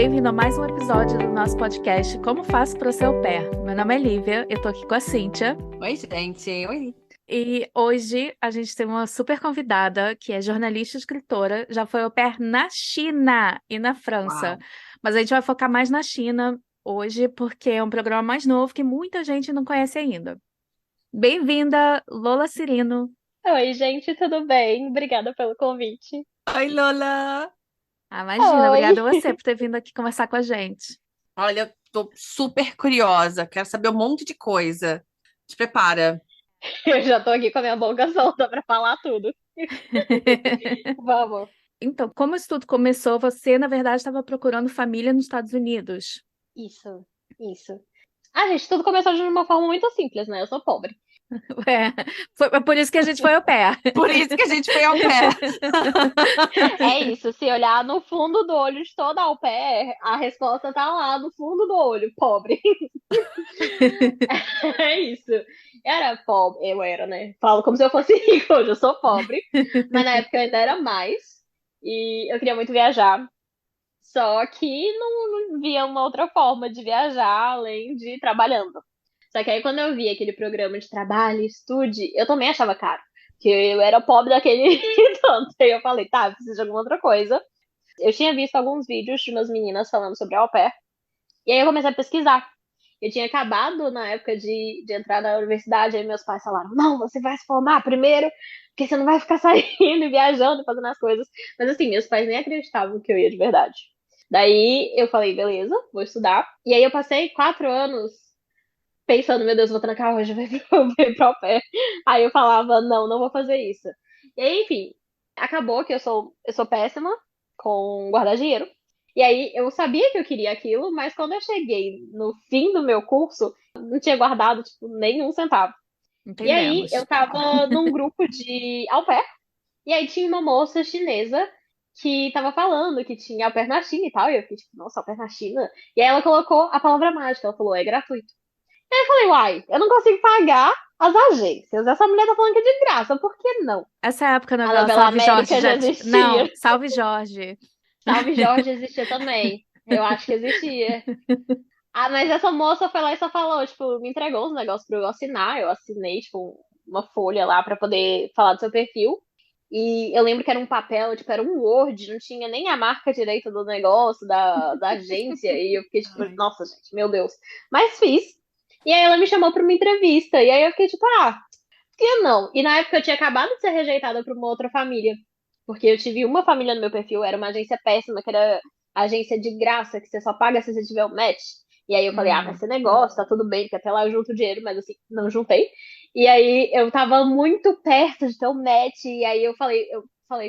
bem-vindo a mais um episódio do nosso podcast Como Faço para Ser Au Pair. Meu nome é Lívia, eu tô aqui com a Cíntia Oi, gente. Oi. e hoje a gente tem uma super convidada que é jornalista e escritora, já foi au pair na China e na França, Uau. mas a gente vai focar mais na China hoje porque é um programa mais novo que muita gente não conhece ainda. Bem-vinda, Lola Cirino. Oi, gente, tudo bem? Obrigada pelo convite. Oi, Lola. Ah, imagina, Oi, obrigada a você por ter vindo aqui conversar com a gente. Olha, eu tô super curiosa. Quero saber um monte de coisa. Te prepara. eu já tô aqui com a minha boca solta pra falar tudo. Vamos. Então, como isso tudo começou, você, na verdade, estava procurando família nos Estados Unidos. Isso. Ah, gente, tudo começou de uma forma muito simples, né? Eu sou pobre. É, foi por isso que a gente foi au pair. Por isso que a gente foi ao pé. É isso, se olhar no fundo do olho de toda au pair, a resposta tá lá no fundo do olho, pobre. É isso. Era pobre, eu era, né? Falo como se eu fosse rica, hoje eu sou pobre. Mas na época eu ainda era mais. E eu queria muito viajar. Só que não via uma outra forma de viajar além de ir trabalhando. Só que aí quando eu vi aquele programa de trabalho, estude, eu também achava caro. Porque eu era pobre daquele tanto. Aí eu falei, tá, eu preciso de alguma outra coisa. Eu tinha visto alguns vídeos de umas meninas falando sobre au pair. E aí eu comecei a pesquisar. Eu tinha acabado na época de entrar na universidade, aí meus pais falaram: não, você vai se formar primeiro, porque você não vai ficar saindo e viajando e fazendo as coisas. Mas assim, meus pais nem acreditavam que eu ia de verdade. Daí eu falei: beleza, vou estudar. E aí eu passei 4 anos pensando: meu Deus, vou trancar hoje, vou vir pro pé. Aí eu falava: não, não vou fazer isso. E aí, enfim, acabou que eu sou péssima com guardar dinheiro. E aí eu sabia que eu queria aquilo, mas quando eu cheguei no fim do meu curso, não tinha guardado, tipo, nenhum centavo. E aí Entendemos. eu tava num grupo de au pair, e aí tinha uma moça chinesa que tava falando que tinha au pair na China e tal, e eu fiquei tipo, nossa, au pair na China? E aí ela colocou a palavra mágica, ela falou, é gratuito. E aí eu falei, uai, eu não consigo pagar as agências, essa mulher tá falando que é de graça, por que não? Essa época a A novela novela Salve Jorge América já já tinha. Não, existia. Salve Jorge. Salve Jorge existia também. Eu acho que existia. Ah, mas essa moça foi lá e só falou, tipo, me entregou os negócios pra eu assinar. Eu assinei, tipo, uma folha lá pra poder falar do seu perfil. E eu lembro que era um papel, tipo, era um Word, não tinha nem a marca direita do negócio, da agência. E eu fiquei, tipo, Ai. nossa, gente, meu Deus. Mas fiz. E aí ela me chamou pra uma entrevista. E aí eu fiquei, tipo, ah, por que não? E na época eu tinha acabado de ser rejeitada por uma outra família. Porque eu tive uma família no meu perfil, era uma agência péssima, que era agência de graça, que você só paga se você tiver um match. E aí eu falei, ah, vai Hum. ser negócio, tá tudo bem, porque até lá eu junto dinheiro, mas assim, não juntei. E aí eu tava muito perto de ter um match, e aí eu falei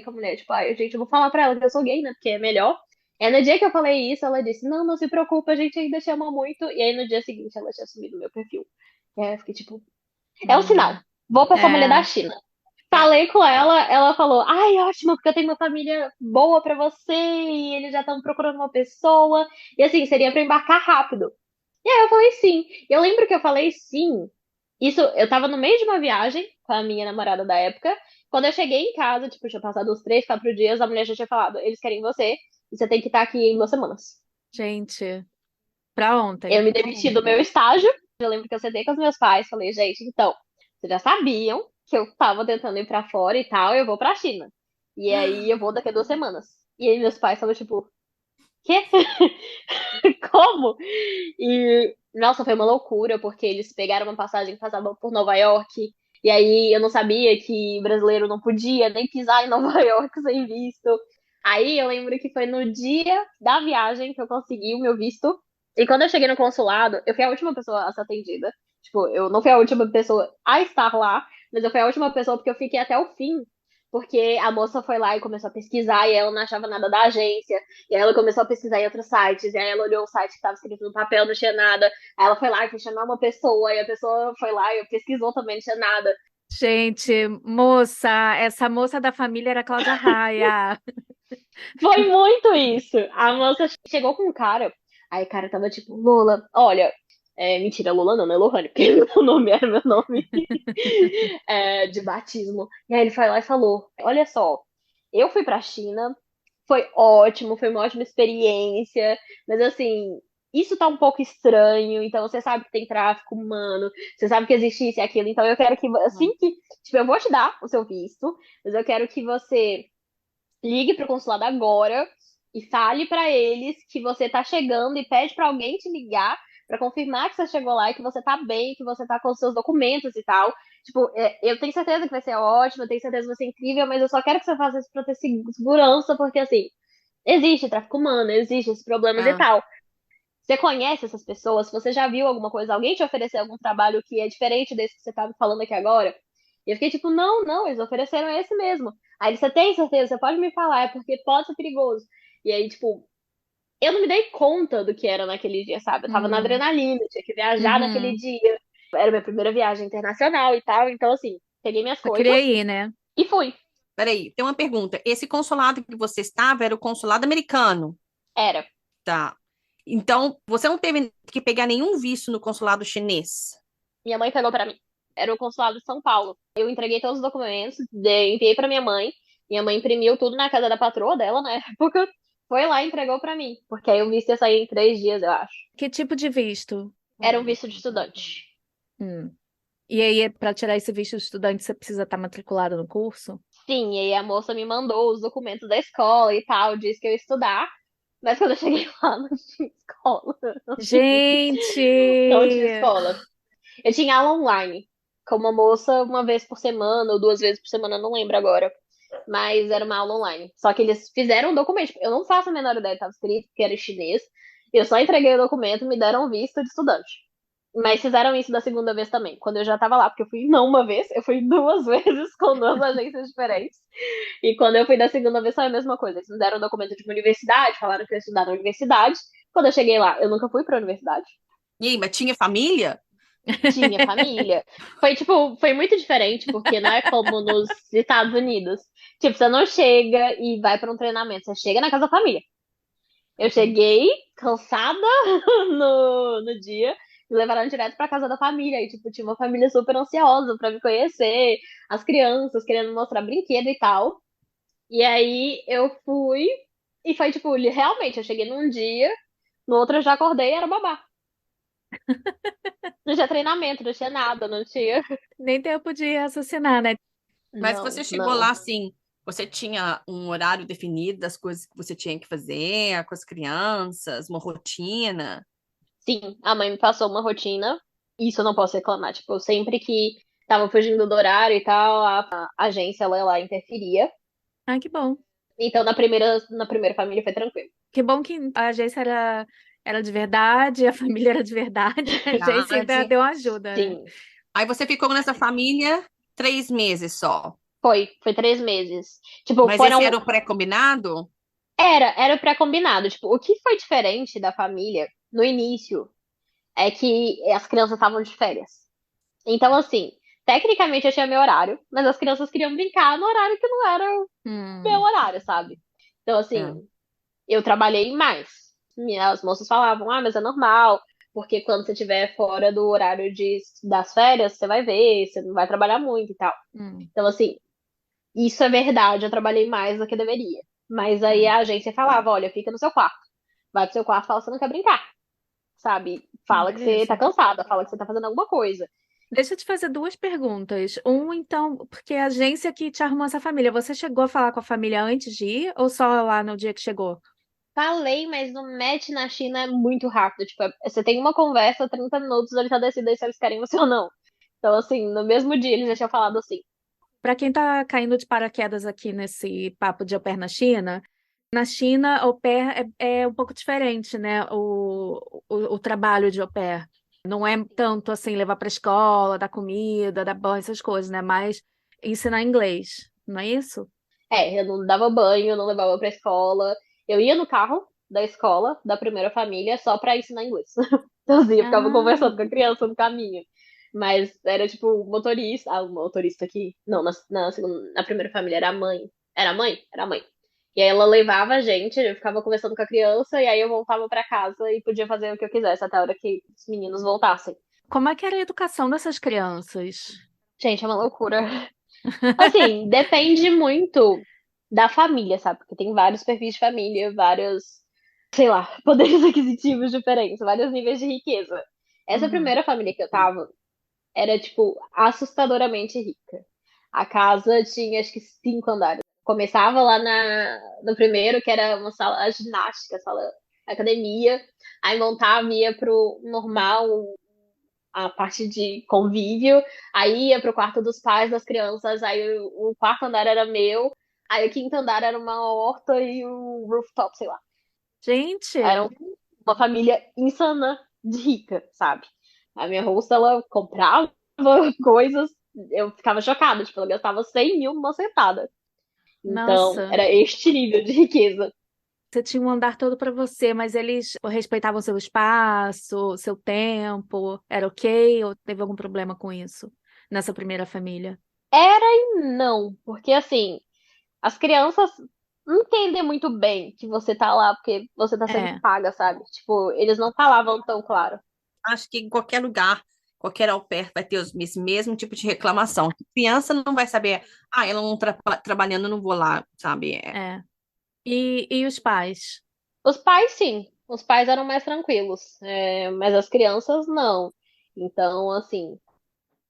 com a mulher, tipo, ai, gente, eu vou falar pra ela que eu sou gay, né? Porque é melhor. E aí no dia que eu falei isso, ela disse, não, não se preocupa, a gente ainda te ama muito. E aí no dia seguinte ela tinha assumido meu perfil. E aí eu fiquei tipo, é um sinal. Vou pra essa mulher da É. China. Falei com ela, ela falou: ai, ótimo, porque eu tenho uma família boa pra você e eles já estão procurando uma pessoa. E assim, seria pra embarcar rápido. E aí eu falei sim. E eu lembro que eu falei sim. Isso, eu tava no meio de uma viagem com a minha namorada da época. Quando eu cheguei em casa, tipo, tinha passado uns 3, 4 dias, a mulher já tinha falado: eles querem você e você tem que estar aqui em 2 semanas. Gente, pra Eu ontem. me demiti do meu estágio. Eu lembro que eu sentei com os meus pais, falei, gente, então, vocês já sabiam que eu tava tentando ir pra fora e tal, eu vou pra China. E aí eu vou daqui a 2 semanas. E aí meus pais estavam tipo, quê? Como? E, nossa, foi uma loucura, porque eles pegaram uma passagem que passava por Nova York. E aí eu não sabia que brasileiro não podia nem pisar em Nova York sem visto. Aí eu lembro que foi no dia da viagem que eu consegui o meu visto. E quando eu cheguei no consulado, eu fui a última pessoa a ser atendida. Tipo, eu não fui a última pessoa a estar lá, mas eu fui a última pessoa porque eu fiquei até o fim. Porque a moça foi lá e começou a pesquisar e ela não achava nada da agência. E aí ela começou a pesquisar em outros sites. E aí ela olhou o site que estava escrito no papel, não tinha nada. Aí ela foi lá e foi chamar uma pessoa. E a pessoa foi lá e pesquisou também, não tinha nada. Gente, moça, essa moça da família era a Cláudia Raia. Foi muito isso. A moça chegou com um cara. Aí o cara tava tipo, Lola, olha. Mentira, Lola não, né? Lohane, porque o nome era meu nome de batismo. E aí ele foi lá e falou: olha só, eu fui pra China, foi ótimo, foi uma ótima experiência, mas assim, isso tá um pouco estranho, então você sabe que tem tráfico humano, você sabe que existe isso e aquilo, então eu quero que, assim que, tipo, eu vou te dar o seu visto, mas eu quero que você ligue pro consulado agora e fale pra eles que você tá chegando e pede pra alguém te ligar pra confirmar que você chegou lá e que você tá bem, que você tá com os seus documentos e tal. Tipo, eu tenho certeza que vai ser ótimo, eu tenho certeza que vai ser incrível, mas eu só quero que você faça isso pra ter segurança, porque assim, existe tráfico humano, existe esses problemas e É. tal. Você conhece essas pessoas? Você já viu alguma coisa? Alguém te ofereceu algum trabalho que é diferente desse que você tá me falando aqui agora? E eu fiquei tipo, não, não, eles ofereceram esse mesmo. Aí ele, você tem certeza? Você pode me falar, é porque pode ser perigoso. E aí, tipo, eu não me dei conta do que era naquele dia, sabe? Eu tava na Hum, adrenalina, eu tinha que viajar naquele uhum. dia. Era minha primeira viagem internacional e tal. Então, assim, peguei minhas Só coisas queria ir, né? e fui. Peraí, tem uma pergunta. Esse consulado que você estava era o consulado americano, Era. tá? Então, você não teve que pegar nenhum visto no consulado chinês. Minha mãe pegou pra mim. Era o consulado de São Paulo. Eu entreguei todos os documentos, enviei pra minha mãe. Minha mãe imprimiu tudo na casa da patroa dela na época. Foi lá e entregou pra mim. Porque aí o visto ia sair em 3 dias, eu acho. Que tipo de visto? Era um visto de estudante. Hum. E aí, para tirar esse visto de estudante, você precisa estar matriculado no curso? Sim, e aí a moça me mandou os documentos da escola e tal, disse que eu ia estudar. Mas quando eu cheguei lá, não tinha escola. Gente! Não tinha escola. Eu tinha aula online. Com uma moça uma vez por semana, ou 2 vezes por semana, não lembro agora. Mas era uma aula online. Só que eles fizeram um documento. Eu não faço a menor ideia que estava escrito, que era em chinês. Eu só entreguei o documento e me deram visto de estudante. Mas fizeram isso da segunda vez também, quando eu já tava lá, porque eu fui não uma vez, eu fui 2 vezes com 2 agências diferentes. E quando eu fui da segunda vez foi a mesma coisa. Eles me deram um documento de uma universidade, falaram que eu ia estudar na universidade. Quando eu cheguei lá, eu nunca fui pra universidade. E aí, mas tinha família? Tinha família. Foi tipo, foi muito diferente, porque não é como nos Estados Unidos. Tipo, você não chega e vai pra um treinamento, você chega na casa da família. Eu cheguei cansada no dia, me levaram direto pra casa da família. E, tipo, tinha uma família super ansiosa pra me conhecer, as crianças querendo mostrar brinquedo e tal. E aí eu fui, e foi tipo, realmente, eu cheguei num dia, no outro eu já acordei e era babá. Não tinha treinamento, não tinha nada, não tinha. Nem tempo de raciocinar, né? Mas você Não, chegou não. lá assim, você tinha um horário definido das coisas que você tinha que fazer com as crianças, uma rotina? Sim, a mãe me passou uma rotina, isso eu não posso reclamar. Tipo, sempre que tava fugindo do horário e tal, a agência ela lá interferia. Ah, que bom. Então na primeira família foi tranquilo. Que bom que a agência era de verdade, a família era de verdade. A agência ainda Verdade. deu uma ajuda, né? Sim, Aí você ficou nessa família 3 meses só. foi 3 meses. Tipo, Mas esse era foram. o pré-combinado? Era pré-combinado. Tipo, o que foi diferente da família no início é que as crianças estavam de férias. Então, assim, tecnicamente eu tinha meu horário, mas as crianças queriam brincar no horário que não era o meu Hum, horário, sabe? Então, assim, É. eu trabalhei mais. As moças falavam, ah, mas é normal, porque quando você estiver fora do horário das férias, você vai ver, você não vai trabalhar muito e tal. hum, Então, assim, isso é verdade, eu trabalhei mais do que deveria. Mas aí hum. a agência falava, olha, fica no seu quarto. Vai pro seu quarto e fala que você não quer brincar, sabe? Fala que você tá Beleza. cansada, fala que você tá fazendo alguma coisa. Deixa eu te fazer duas perguntas. Então, porque a agência que te arrumou essa família, você chegou a falar com a família antes de ir ou só lá no dia que chegou? Falei, mas no match na China é muito rápido. Tipo, você tem uma conversa, 30 minutos, ele já decide se eles querem você ou não. Então, assim, no mesmo dia eles já tinham falado assim. Para quem está caindo de paraquedas aqui nesse papo de au pair na China, au pair é um pouco diferente, né? O trabalho de au pair. Não é tanto assim levar para a escola, dar comida, dar banho, essas coisas, né? Mas ensinar inglês, não é isso? Eu não dava banho, não levava pra escola. Eu ia no carro da escola, da primeira família, só pra ensinar inglês. Então, assim, eu ficava Ah, conversando com a criança no caminho. Mas era tipo o motorista. Ah, o motorista aqui. Não, na primeira família era a mãe. Era a mãe? Era a mãe. E aí ela levava a gente, eu ficava conversando com a criança, e aí eu voltava pra casa e podia fazer o que eu quisesse até a hora que os meninos voltassem. como é que era a educação dessas crianças? Gente, é uma loucura. Assim, depende muito. da família, sabe? Porque tem vários perfis de família, vários, sei lá, poderes aquisitivos diferentes, vários níveis de riqueza. Essa Uhum. primeira família que eu tava era, tipo, assustadoramente rica. A casa tinha, acho que, 5 andares. Começava lá no primeiro, que era uma sala de ginástica, sala academia. Aí montava, ia pro normal, a parte de convívio. Aí ia pro quarto dos pais das crianças. Aí o quarto andar era meu. Aí o quinto andar era uma horta e o rooftop, sei lá. Era Gente, uma família insana de rica, sabe? A minha host, ela comprava coisas, eu ficava chocada, tipo, ela gastava 100 mil numa sentada. Então, nossa, era este nível de riqueza. você tinha um andar todo para você, mas eles respeitavam seu espaço, seu tempo, era ok? Ou teve algum problema com isso nessa primeira família? Era e não, porque assim, as crianças não entendem muito bem que você tá lá porque você tá sendo É, paga, sabe? Tipo, eles não falavam tão claro. Acho que em qualquer lugar, qualquer au pair vai ter esse mesmo tipo de reclamação. Criança não vai saber, ela não tá trabalhando, eu não vou lá, sabe? é. E os pais? Os pais, sim. Os pais eram mais tranquilos, mas as crianças, não. Então, assim,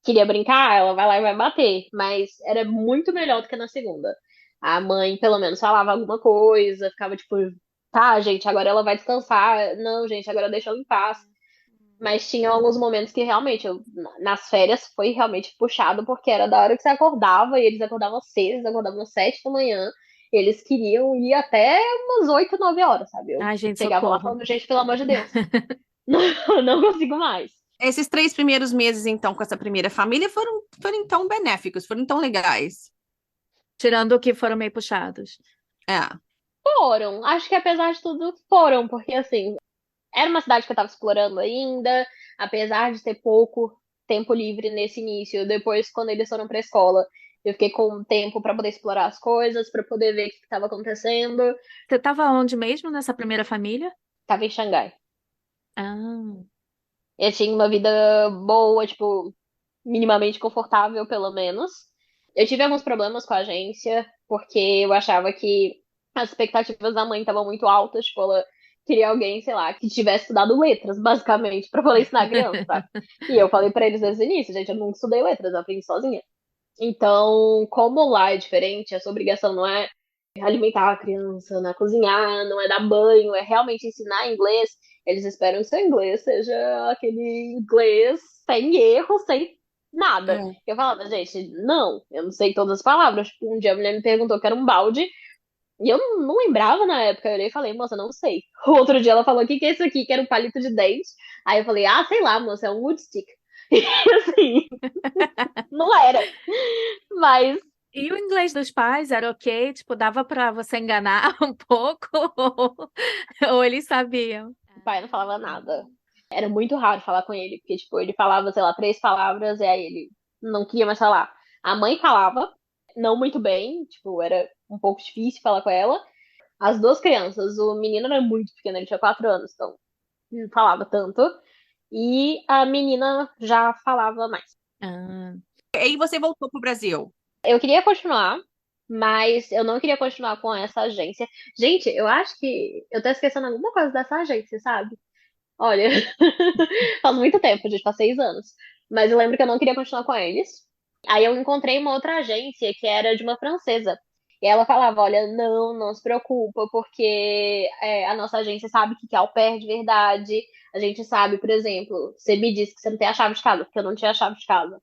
queria brincar, ela vai lá e vai bater. Mas era muito melhor do que na segunda. A mãe, pelo menos, falava alguma coisa, ficava tipo, tá, gente, agora ela vai descansar. Não, gente, agora deixa ela em paz. Mas tinha alguns momentos que realmente, nas férias, foi realmente puxado, porque era da hora que você acordava, e eles acordavam às 6, eles acordavam às 7 da manhã. Eles queriam ir até umas 8, 9 horas, sabe? Eu Ai, gente, chegava lá socorro. falando, gente, pelo amor de Deus, não consigo mais. Esses 3 primeiros meses, então, com essa primeira família foram então benéficos, foram tão legais. Tirando que foram meio puxados. É. Foram, acho que apesar de tudo, foram, porque assim, era uma cidade que eu tava explorando ainda, apesar de ter pouco tempo livre nesse início. Depois, quando eles foram pra escola, eu fiquei com tempo pra poder explorar as coisas, pra poder ver o que estava acontecendo. Você estava onde mesmo nessa primeira família? Tava em Xangai. Ah, Eu tinha uma vida boa, tipo, minimamente confortável, pelo menos. Eu tive alguns problemas com a agência, porque eu achava que as expectativas da mãe estavam muito altas, tipo, ela queria alguém, sei lá, que tivesse estudado letras, basicamente, pra poder ensinar a criança, sabe? E eu falei pra eles desde o início, gente, eu nunca estudei letras, eu aprendi sozinha. Então, como lá é diferente, a sua obrigação não é alimentar a criança, não é cozinhar, não é dar banho, é realmente ensinar inglês. Eles esperam que seu inglês seja aquele inglês sem erro, sem nada. É. Eu falava, gente, não, eu não sei todas as palavras. Tipo, um dia a mulher me perguntou que era um balde, e eu não lembrava na época. Eu olhei e falei, moça, não sei. O outro dia ela falou, o que que é isso aqui? Que era um palito de dente. Aí eu falei, sei lá, moça, é um wood stick. E assim, não era. Mas e o inglês dos pais era ok? Tipo, dava para você enganar um pouco? Ou eles sabiam? o pai não falava nada. Era muito raro falar com ele, porque, tipo, ele falava, sei lá, 3 palavras, e aí ele não queria mais falar. A mãe falava, não muito bem, tipo, era um pouco difícil falar com ela. As duas crianças, o menino era muito pequeno, ele tinha 4 anos, então não falava tanto. E a menina já falava mais. Ah, E aí você voltou pro Brasil. Eu queria continuar, mas eu não queria continuar com essa agência. Gente, eu acho que eu tô esquecendo alguma coisa dessa agência, sabe? Olha, faz muito tempo, gente, faz 6 anos. Mas eu lembro que eu não queria continuar com eles. Aí eu encontrei uma outra agência que era de uma francesa. E ela falava, olha, não se preocupa, porque a nossa agência sabe o que é au pair de verdade. A gente sabe, por exemplo, você me disse que você não tem a chave de casa, porque eu não tinha a chave de casa.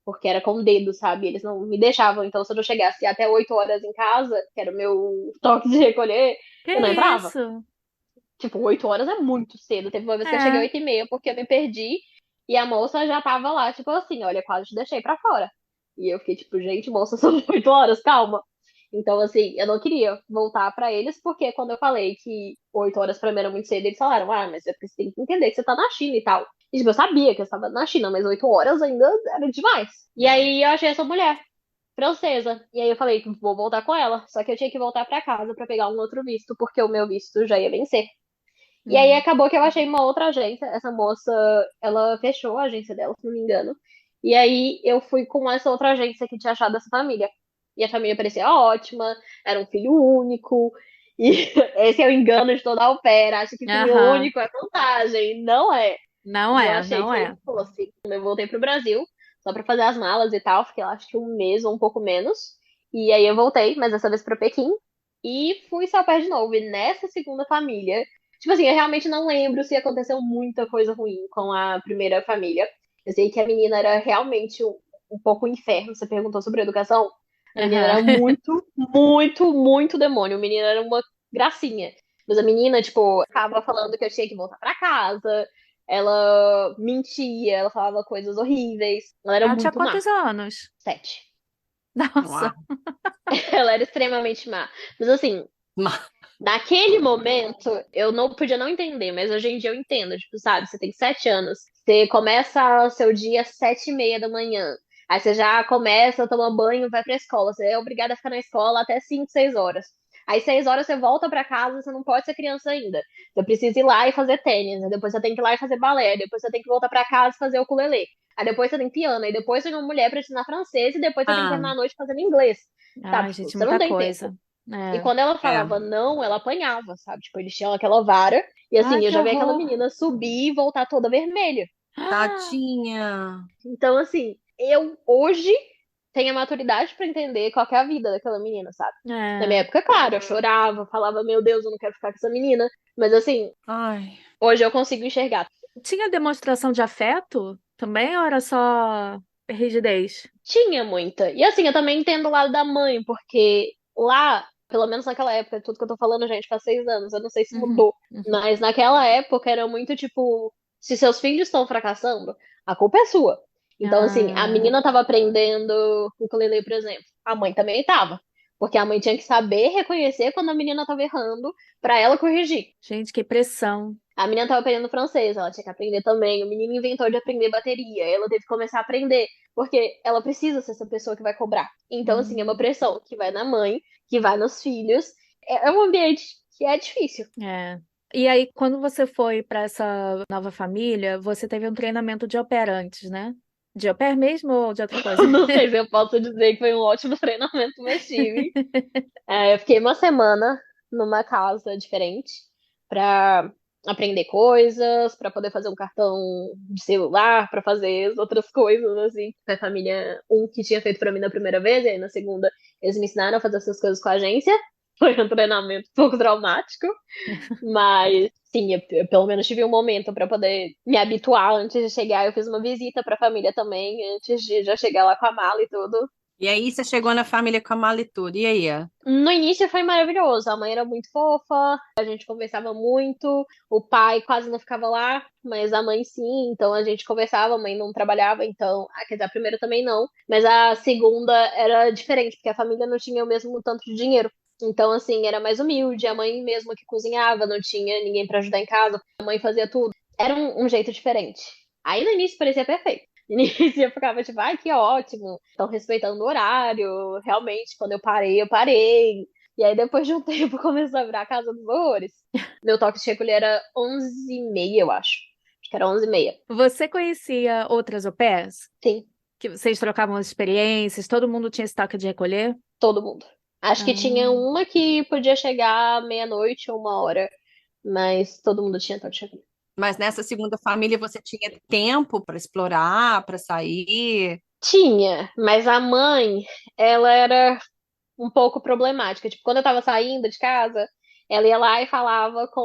Porque era com o dedo, sabe? Eles não me deixavam. Então, se eu não chegasse até 8 horas em casa, que era o meu toque de recolher, que eu não entrava. isso? Tipo, 8 horas é muito cedo. Teve uma vez que eu cheguei É. 8h30 porque eu me perdi e a moça já tava lá, tipo assim, olha, quase te deixei pra fora. E eu fiquei tipo, gente, moça, são 8 horas, calma. Então, assim, eu não queria voltar pra eles porque quando eu falei que 8 horas pra mim era muito cedo, eles falaram, mas é porque você tem que entender que você tá na China e tal. E, tipo, eu sabia que eu estava na China, mas 8 horas ainda era demais. E aí eu achei essa mulher francesa. E aí eu falei que vou voltar com ela. Só que eu tinha que voltar pra casa pra pegar um outro visto, porque o meu visto já ia vencer. E aí Uhum. acabou que eu achei uma outra agência. Essa moça, ela fechou a agência dela, se não me engano. E aí eu fui com essa outra agência que tinha achado essa família. e a família parecia ótima, era um filho único. E esse é o engano de toda au pair, acha que filho Aham. único é vantagem. Não é. Não E eu é, achei não que é. fosse. Eu voltei pro Brasil só pra fazer as malas e tal, fiquei lá acho que um mês ou um pouco menos. E aí eu voltei, mas dessa vez pra Pequim, e fui só pé de novo. E nessa segunda família, tipo assim, eu realmente não lembro se aconteceu muita coisa ruim com a primeira família. Eu sei que a menina era realmente um pouco um inferno. Você perguntou sobre educação? A menina Aham. era muito, muito, muito demônio. A menina era uma gracinha. Mas a menina, tipo, ficava falando que eu tinha que voltar pra casa. Ela mentia, ela falava coisas horríveis. Ela era Ela tinha muito má. quantos anos? 7. Nossa. Uau. Ela era extremamente má. Mas assim, Ma- naquele momento, eu não podia não entender, mas hoje em dia eu entendo. Tipo, sabe, você tem 7 anos, você começa o seu dia às 7h30 da manhã. Aí você já começa, toma banho, vai pra escola. Você é obrigada a ficar na escola até 5, 6 horas. Aí 6 horas você volta pra casa, você não pode ser criança ainda. Você precisa ir lá e fazer tênis, né? Depois você tem que ir lá e fazer balé, depois você tem que voltar pra casa e fazer ukulele. Aí depois você tem piano, aí depois tem uma mulher pra te ensinar francês e depois você tem que Ah, terminar a noite fazendo inglês. Sabe? Ai, Tipo, gente, você não muita tem tempo. coisa. E É. quando ela é. falava não, ela apanhava, sabe? Tipo, eles tinham aquela vara. E Ai, assim, eu que já vi aquela horror. menina subir e voltar toda vermelha. Tadinha. Então, assim, eu hoje tenho a maturidade pra entender qual que é a vida daquela menina, sabe? Na minha É. época, claro, eu chorava, falava, meu Deus, eu não quero ficar com essa menina. Mas assim, Ai. hoje eu consigo enxergar. Tinha demonstração de afeto também ou era só rigidez? Tinha muita. E assim, eu também entendo o lado da mãe, porque lá, pelo menos naquela época, tudo que eu tô falando, gente, faz 6 anos, eu não sei se Uhum, mudou. uhum. Mas naquela época era muito tipo, se seus filhos estão fracassando, a culpa é sua. Então, assim, a Ah, menina tava aprendendo o ukulele, por exemplo. A mãe também tava. Porque a mãe tinha que saber reconhecer quando a menina tava errando pra ela corrigir. gente, que pressão. A menina estava aprendendo francês, ela tinha que aprender também. O menino inventou de aprender bateria, ela teve que começar a aprender, porque ela precisa ser essa pessoa que vai cobrar. Então, assim, é uma Hum, pressão que vai na mãe, que vai nos filhos. É um ambiente que é difícil. é. E aí, quando você foi para essa nova família, você teve um treinamento de au pair antes, né? De au pair mesmo ou de outra coisa? Não sei se eu posso dizer que foi um ótimo treinamento, mas tive. Eu fiquei uma semana numa casa diferente pra aprender coisas, pra poder fazer um cartão de celular, pra fazer as outras coisas, assim. Foi a família um que tinha feito pra mim na primeira vez, e aí na segunda eles me ensinaram a fazer essas coisas com a agência. Foi um treinamento um pouco traumático, mas sim, eu pelo menos tive um momento pra poder me habituar antes de chegar. Eu fiz uma visita pra família também, antes de já chegar lá com a mala e tudo. E aí você chegou na família com a mala e tudo. E aí? No início foi maravilhoso. A mãe era muito fofa, a gente conversava muito. O pai quase não ficava lá, mas a mãe sim. Então a gente conversava. A mãe não trabalhava, então. Quer dizer, a primeira também não. Mas a segunda era diferente, porque a família não tinha o mesmo tanto de dinheiro. Então, assim, era mais humilde. A mãe mesmo que cozinhava, não tinha ninguém pra ajudar em casa. A mãe fazia tudo. Era um jeito diferente. Aí no início parecia perfeito. No início eu ficava tipo, ai, que ótimo, estão respeitando o horário. Realmente, quando eu parei, eu parei. E aí, depois de um tempo, começou a virar a casa dos horrores. Meu toque de recolher era 11h30, eu acho. Acho que era 11h30. Você conhecia outras au pairs? Sim, Que vocês trocavam as experiências, todo mundo tinha esse toque de recolher? todo mundo. Acho que tinha Ah, uma que podia chegar meia-noite ou 1 hora, mas todo mundo tinha toque de recolher. Mas nessa segunda família você tinha tempo para explorar, para sair? Tinha, mas a mãe, ela era um pouco problemática. Tipo, quando eu tava saindo de casa, ela ia lá e falava com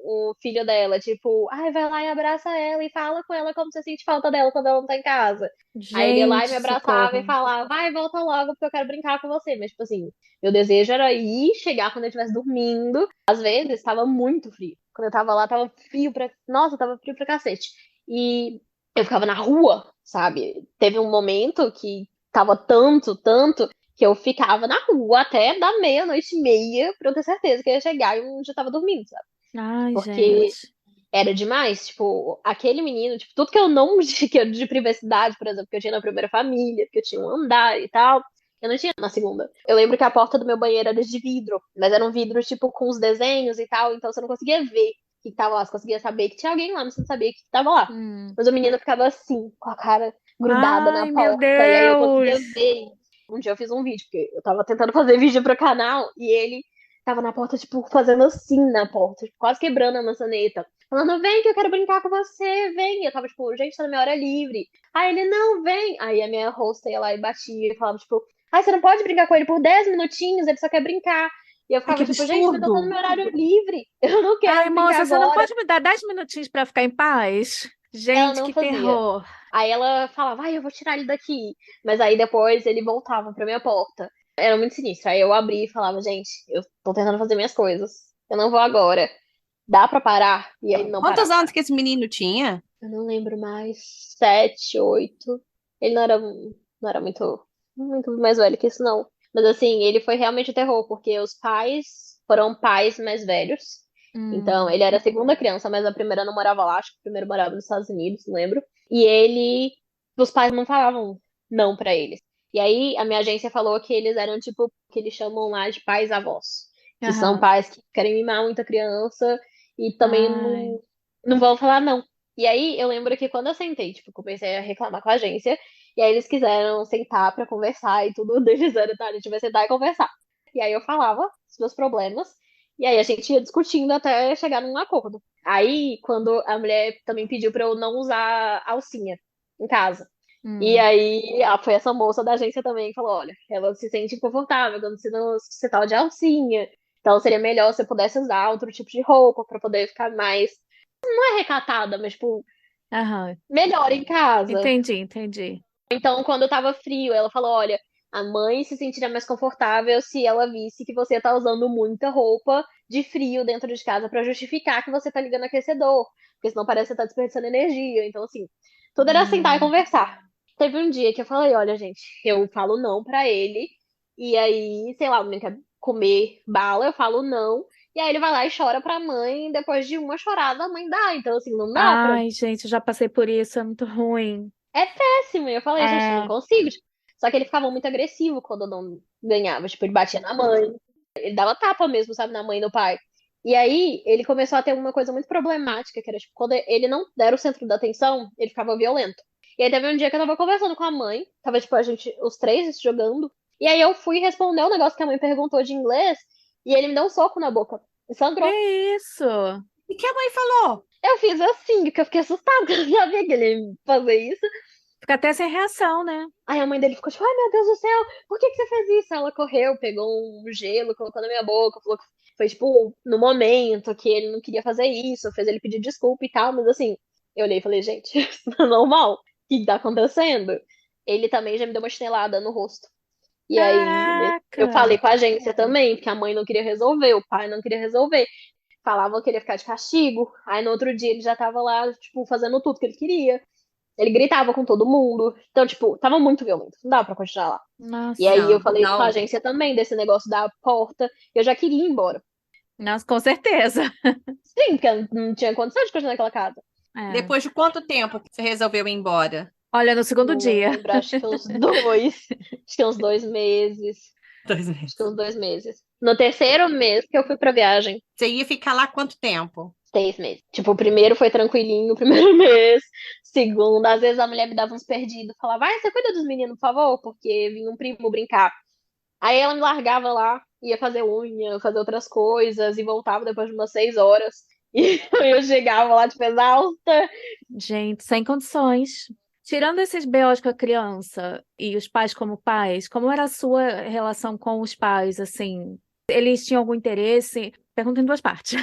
o filho dela, tipo, ai, vai lá e abraça ela e fala com ela como você sente falta dela quando ela não tá em casa. Aí ele ia lá e gente, me abraçava e socorro. falava, vai, volta logo porque eu quero brincar com você. Mas, tipo assim, meu desejo era ir, chegar quando eu estivesse dormindo. Às vezes, tava muito frio. Quando eu tava lá, tava frio pra... Nossa, tava frio pra cacete. E eu ficava na rua, sabe? Teve um momento que tava tanto, tanto, que eu ficava na rua até da meia-noite e meia pra eu ter certeza que eu ia chegar e eu já tava dormindo, sabe? Ai, Porque gente. era demais, tipo, aquele menino, tipo, tudo que eu não que eu de privacidade, por exemplo, que eu tinha na primeira família, que eu tinha um andar e tal, eu não tinha na segunda. Eu lembro que a porta do meu banheiro era de vidro, mas era um vidro, tipo, com os desenhos e tal, então você não conseguia ver o que tava lá, você conseguia saber que tinha alguém lá, mas você não sabia o que tava lá. Hum. Mas o menino ficava assim, com a cara grudada na Ai, meu porta, e aí eu conseguia Deus! ver. Um dia eu fiz um vídeo, porque eu tava tentando fazer vídeo pro canal, e ele tava na porta, tipo, fazendo assim na porta, tipo, quase quebrando a maçaneta. Falando, vem que eu quero brincar com você, vem. E eu tava, tipo, gente, tá na minha hora livre. Aí ele, não, vem. Aí a minha host ia lá e batia e falava, tipo, ai, você não pode brincar com ele por 10 minutinhos, ele só quer brincar. E eu Ai, que ficava, tipo, gente, mas eu tô no absurdo! meu horário livre. Eu não Ai, quero brincar moça, você não agora. pode me dar 10 minutinhos para ficar em paz? Ela Gente, não que fazia. terror! Aí ela falava, ai, eu vou tirar ele daqui. Mas aí depois ele voltava pra minha porta. Era muito sinistro. Aí eu abri e falava, gente, eu tô tentando fazer minhas coisas. Eu não vou agora. Dá pra parar? E aí não Quantos parava. anos que esse menino tinha? Eu não lembro mais. 7, 8. Ele não era muito mais velho que isso, não. Mas assim, ele foi realmente o terror, porque os pais foram pais mais velhos. Então, Hum. ele era a segunda criança, mas a primeira não morava lá, acho que o primeiro morava nos Estados Unidos, não lembro. E ele, os pais não falavam não pra eles. E aí, a minha agência falou que eles eram tipo, que eles chamam lá de pais-avós. Que são Aham. pais que querem mimar muita criança e também Ai. não vão falar não. E aí, eu lembro que quando eu sentei, tipo, comecei a reclamar com a agência, e aí eles quiseram sentar pra conversar e tudo, eles fizeram, tá, a gente vai sentar e conversar. E aí eu falava os meus problemas, e aí a gente ia discutindo até chegar num acordo. Aí, quando a mulher também pediu pra eu não usar alcinha em casa. E Hum. aí, foi essa moça da agência também que falou: olha, ela se sente inconfortável quando você tá de alcinha. Então seria melhor se você pudesse usar outro tipo de roupa pra poder ficar mais, não é recatada, mas tipo, Aham. melhor em casa. Entendi, entendi. Então, quando tava frio, ela falou: olha, a mãe se sentiria mais confortável se ela visse que você tá usando muita roupa de frio dentro de casa pra justificar que você tá ligando o aquecedor, porque senão parece que você tá desperdiçando energia. Então, assim, tudo era sentar e Hum. conversar. Teve um dia que eu falei: olha, gente, eu falo não pra ele, e aí, sei lá, o menino quer comer bala, eu falo não. E aí ele vai lá e chora pra mãe, depois de uma chorada a mãe dá. Então, assim, não dá pra. Ai, gente, eu já passei por isso, é muito ruim. É péssimo. E eu falei, gente, eu não É. consigo. Só que ele ficava muito agressivo quando eu não ganhava. Tipo, ele batia na mãe. Ele dava tapa mesmo, sabe, na mãe e no pai. E aí, ele começou a ter uma coisa muito problemática, que era, tipo, quando ele não era o centro da atenção, ele ficava violento. E aí teve um dia que eu tava conversando com a mãe, tava, tipo, a gente, os três jogando. E aí eu fui responder um negócio que a mãe perguntou de inglês, e ele me deu um soco na boca. E Que sangrou. isso? E que a mãe falou? Eu fiz assim, porque eu fiquei assustada, porque eu não sabia que ele ia fazer isso. Fica até sem reação, né? Aí a mãe dele ficou tipo, ai meu Deus do céu, por que que você fez isso? Ela correu, pegou um gelo, colocou na minha boca, falou que foi tipo no momento que ele não queria fazer isso, fez ele pedir desculpa e tal, mas assim, eu olhei e falei, gente, isso não é normal, o que tá acontecendo? Ele também já me deu uma chinelada no rosto. E aí eu Caraca! falei com a agência também, porque a mãe não queria resolver, o pai não queria resolver. Falavam que ele ia ficar de castigo. Aí no outro dia ele já tava lá, tipo, fazendo tudo que ele queria. Ele gritava com todo mundo. Então, tipo, tava muito violento. Não dava pra continuar lá. E aí eu Nossa, falei com a Não. agência também desse negócio da porta. Eu já queria ir embora. nossa, com certeza. Sim, porque eu não tinha condição de continuar naquela casa. É. Depois de quanto tempo que você resolveu ir embora? Olha, no segundo Não dia. lembro, acho que uns dois. Acho que uns 2 meses. 2 meses. Acho que uns 2 meses. No terceiro mês que eu fui pra viagem. Você ia ficar lá quanto tempo? 6 meses. Tipo, o primeiro foi tranquilinho, o primeiro mês. Segundo, às vezes a mulher me dava uns perdidos. Falava, vai, você cuida dos meninos, por favor? Porque vinha um primo brincar. Aí ela me largava lá, ia fazer unha, fazer outras coisas, e voltava depois de umas 6 horas. E eu chegava lá, tipo, exausta. Gente, sem condições. Tirando esses BOs com a criança e os pais como pais, como era a sua relação com os pais, assim? Eles tinham algum interesse? Pergunta em duas partes.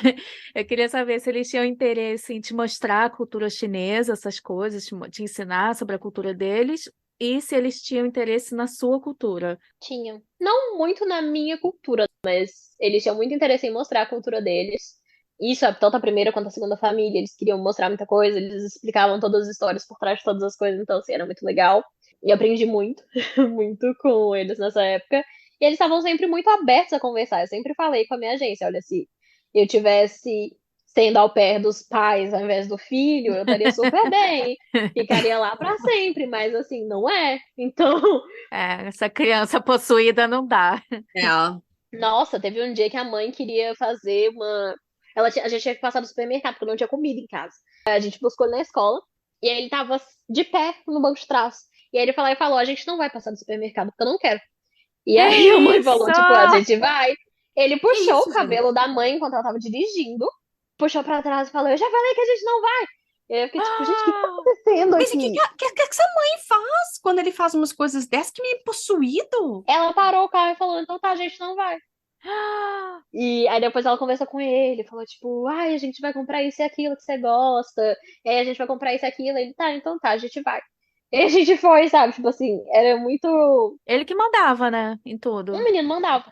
Eu queria saber se eles tinham interesse em te mostrar a cultura chinesa, essas coisas, te ensinar sobre a cultura deles, e se eles tinham interesse na sua cultura. Tinha. Não muito na minha cultura, mas eles tinham muito interesse em mostrar a cultura deles. Isso, tanto a primeira quanto a segunda família, eles queriam mostrar muita coisa, eles explicavam todas as histórias por trás de todas as coisas, então, assim, era muito legal. E aprendi muito, muito com eles nessa época. E eles estavam sempre muito abertos a conversar. Eu sempre falei com a minha agência, olha, se eu tivesse sendo au pair dos pais ao invés do filho, eu estaria super bem. Ficaria lá pra sempre, mas assim, não é. Então, É, essa criança possuída não dá. É. nossa, teve um dia que a mãe queria fazer uma. A gente tinha que passar no supermercado, porque não tinha comida em casa. A gente buscou ele na escola, e aí ele tava de pé no banco de trás. E aí ele falou, a gente não vai passar no supermercado, porque eu não quero. E aí a mãe falou, isso? tipo, a gente vai. Ele Que puxou o isso, gente? cabelo da mãe enquanto ela tava dirigindo, puxou pra trás e falou, eu já falei que a gente não vai. E aí eu fiquei tipo, gente, o que tá Ah, acontecendo Mas o que, aqui? que essa mãe faz quando ele faz umas coisas dessas que meio possuído? Ela parou o carro e falou, então tá, a gente não vai. ah, E aí depois ela conversou com ele, falou tipo, ai, a gente vai comprar isso e aquilo que você gosta. E aí a gente vai comprar isso e aquilo. Ele, tá, então tá, a gente vai. E a gente foi, sabe? Tipo assim, era muito. ele que mandava, né, em Um tudo. menino mandava.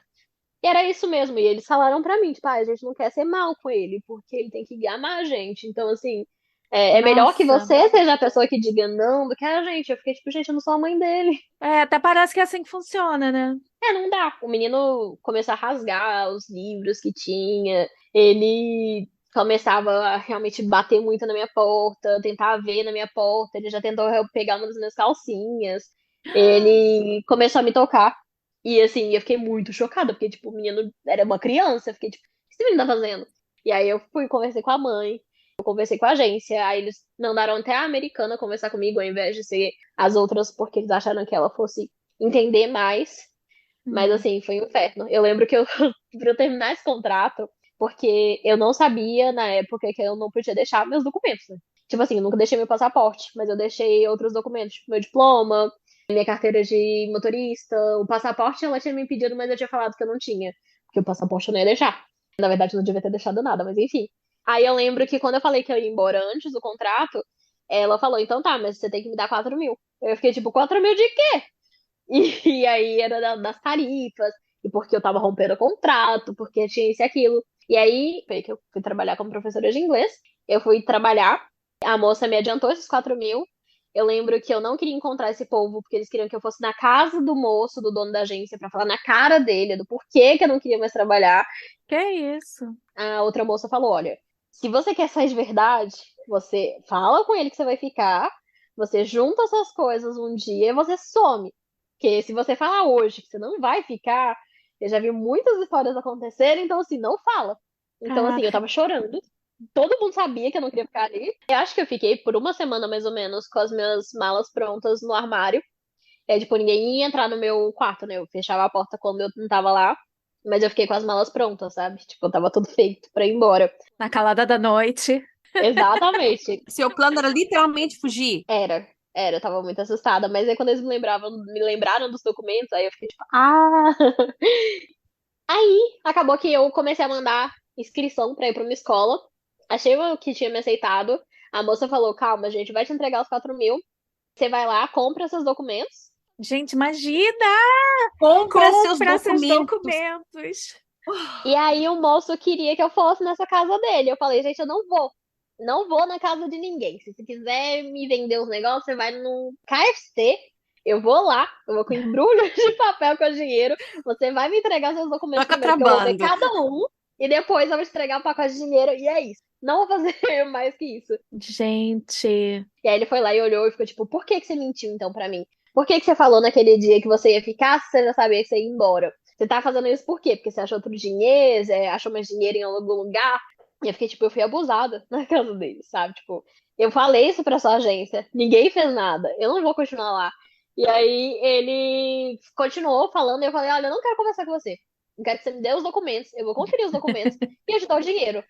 E era isso mesmo. E eles falaram pra mim, tipo, ah, a gente não quer ser mal com ele, porque ele tem que amar a gente. Então, assim, é melhor que Nossa. você seja a pessoa que diga não do que a gente. Eu fiquei tipo, gente, eu não sou a mãe dele. É, até parece que é assim que funciona, né? É, não dá. O menino começou a rasgar os livros que tinha. Ele começava a realmente bater muito na minha porta, tentar ver na minha porta. Ele já tentou pegar uma das minhas calcinhas. Ele começou a me tocar. E assim, eu fiquei muito chocada, porque, tipo, o menino era uma criança. Eu fiquei, tipo, o que esse menino tá fazendo? E aí eu fui conversei com a mãe, eu conversei com a agência. Aí eles mandaram até a americana conversar comigo, ao invés de ser as outras, porque eles acharam que ela fosse entender mais. Mas Hum. assim, foi um inferno. Eu lembro que eu, pra eu terminar esse contrato, porque eu não sabia na época que eu não podia deixar meus documentos, né? Tipo assim, eu nunca deixei meu passaporte, mas eu deixei outros documentos, tipo meu diploma, minha carteira de motorista, o passaporte ela tinha me pedido, mas eu tinha falado que eu não tinha, porque o passaporte eu não ia deixar. Na verdade, eu não devia ter deixado nada, mas enfim. Aí eu lembro que quando eu falei que eu ia embora antes do contrato, ela falou, então tá, mas você tem que me dar 4.000. Eu fiquei tipo, 4.000 de quê? E aí era das tarifas, e porque eu tava rompendo o contrato, porque tinha isso e aquilo. E aí foi que eu fui trabalhar como professora de inglês. Eu fui trabalhar, a moça me adiantou esses 4.000. Eu lembro que eu não queria encontrar esse povo, porque eles queriam que eu fosse na casa do moço, do dono da agência, pra falar na cara dele do porquê que eu não queria mais trabalhar. Que isso? A outra moça falou: olha, se você quer sair de verdade, você fala com ele que você vai ficar, você junta essas coisas um dia e você some. Porque se você falar hoje que você não vai ficar, eu já vi muitas histórias acontecerem, então assim, não fala. Então, assim, eu Caraca. tava chorando. Todo mundo sabia que eu não queria ficar ali. Eu acho que eu fiquei por uma semana, mais ou menos, com as minhas malas prontas no armário. É, tipo, ninguém ia entrar no meu quarto, né? Eu fechava a porta quando eu não tava lá. Mas eu fiquei com as malas prontas, sabe? Tipo, tava tudo feito pra ir embora. Na calada da noite. Exatamente. Seu plano era literalmente fugir. Eu tava muito assustada. Mas aí quando eles me lembraram dos documentos, aí eu fiquei tipo, ah! Aí acabou que eu comecei a mandar inscrição pra ir pra uma escola. Achei o que tinha me aceitado. A moça falou: calma, a gente vai te entregar os 4.000. Você vai lá, compra seus documentos. Gente, imagina! Compra seus Compra seus documentos. documentos. E aí o moço queria que eu fosse nessa casa dele. Eu falei, gente, eu não vou. Não vou na casa de ninguém. Se você quiser me vender os negócios, você vai no KFC. Eu vou lá, eu vou com embrulho de papel com dinheiro. Você vai me entregar seus documentos Toca primeiro, que eu vou ver trabalhando. cada um. E depois eu vou te entregar o pacote de dinheiro. E é isso. Não vou fazer mais que isso. Gente, E aí ele foi lá e olhou e ficou tipo, por que que você mentiu então pra mim? Por que que você falou naquele dia que você ia ficar se você já sabia que você ia embora? Você tá fazendo isso por quê? Porque você achou outro dinheiro, você achou mais dinheiro em algum lugar? E eu fiquei tipo, eu fui abusada na casa dele, sabe? Tipo, eu falei isso pra sua agência, ninguém fez nada, eu não vou continuar lá. E aí ele continuou falando e eu falei, olha, eu não quero conversar com você. Eu quero que você me dê os documentos, eu vou conferir os documentos e eu te dou o dinheiro.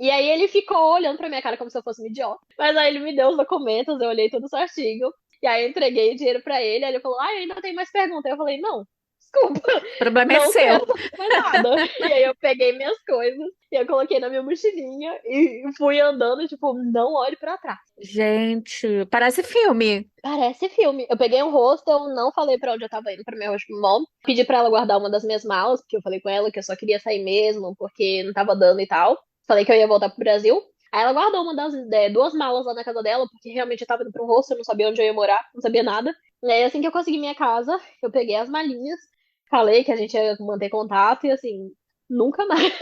E aí ele ficou olhando pra minha cara como se eu fosse um idiota. Mas aí ele me deu os documentos, eu olhei tudo certinho. E aí eu entreguei o dinheiro pra ele. Aí ele falou, ainda tem mais pergunta. Aí eu falei, não, desculpa, o problema é não seu. quero saber mais nada. E aí eu peguei minhas coisas e eu coloquei na minha mochilinha e fui andando, tipo, não olhe pra trás. Gente, parece filme. Parece filme. Eu peguei um hostel, não falei pra onde eu tava indo, pra minha hostel mom. Pedi pra ela guardar uma das minhas malas, porque eu falei com ela que eu só queria sair mesmo, porque não tava dando e tal. Falei que eu ia voltar pro Brasil. Aí ela guardou uma das duas malas lá na casa dela, porque realmente eu tava indo pra um hostel, eu não sabia onde eu ia morar, não sabia nada. E aí, assim que eu consegui minha casa, eu peguei as malinhas, falei que a gente ia manter contato e assim, nunca mais.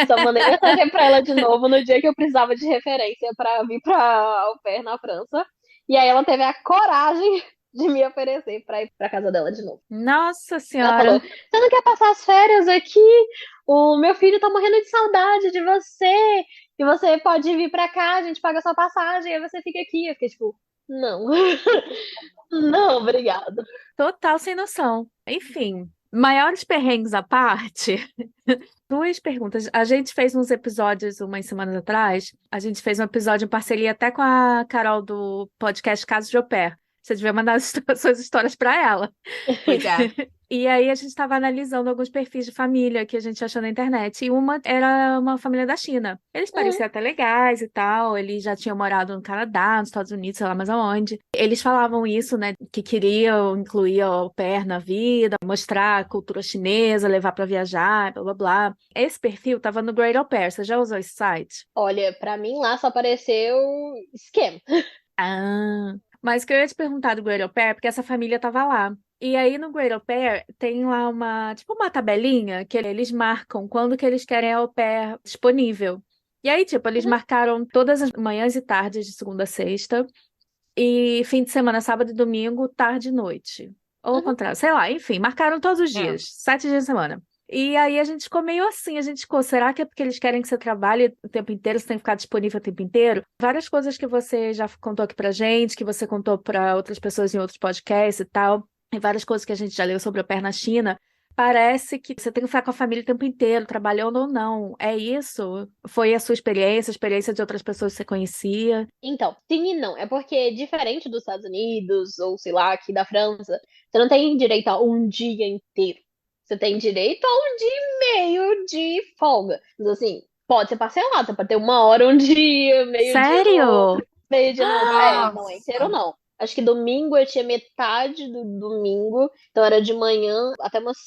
Só mandei mensagem pra ela de novo no dia que eu precisava de referência pra vir pra au pair na França. E aí ela teve a coragem de me oferecer pra ir pra casa dela de novo. Nossa Ela falou: Senhora. você não quer passar as férias aqui? O meu filho tá morrendo de saudade de você. E você pode vir pra cá, a gente paga sua passagem, aí você fica aqui. Eu fiquei tipo, não. Não, obrigado. Total sem noção. Enfim, Maiores perrengues à parte, duas perguntas. A gente fez uns episódios umas semanas atrás. A gente fez um episódio em parceria até com a Carol do podcast Casos de Au Pair. Você devia mandar suas histórias para ela. Pois é. E aí a gente estava analisando alguns perfis de família que a gente achou na internet. E uma era uma família da China. Eles pareciam até legais e tal. Eles já tinham morado no Canadá, nos Estados Unidos, sei lá mais aonde. Eles falavam isso, né? Que queriam incluir o au pair na vida, mostrar a cultura chinesa, levar para viajar, blá blá blá. Esse perfil estava no Great Au Pair. Você já usou esse site? Olha, pra mim lá só apareceu scam. Ah, mas que eu ia te perguntar do Great Au Pair, porque essa família tava lá. E aí no Great Au Pair tem lá tipo uma tabelinha que eles marcam quando que eles querem au pair disponível. E aí, tipo, eles marcaram todas as manhãs e tardes de segunda a sexta e fim de semana, sábado e domingo, tarde e noite. Ou ao contrário, sei lá, enfim, marcaram todos os É. dias, 7 dias da semana. E aí a gente ficou meio assim, a gente ficou, será que é porque eles querem que você trabalhe o tempo inteiro, você tem que ficar disponível o tempo inteiro? Várias coisas que você já contou aqui pra gente, que você contou pra outras pessoas em outros podcasts e tal, e várias coisas que a gente já leu sobre o pé na China, parece que você tem que ficar com a família o tempo inteiro, trabalhando ou não. É isso? Foi a sua experiência, a experiência de outras pessoas que você conhecia? Então, sim e não. É porque, diferente dos Estados Unidos, ou sei lá, aqui da França, você não tem direito a um dia inteiro. Você tem direito a um dia e meio de folga. Mas assim, pode ser parcelado, você pode ter uma hora um dia, meio dia no Sério? outro, meio dia no outro. É, não é inteiro, Nossa. não. Acho que domingo eu tinha metade do domingo, então era de manhã até umas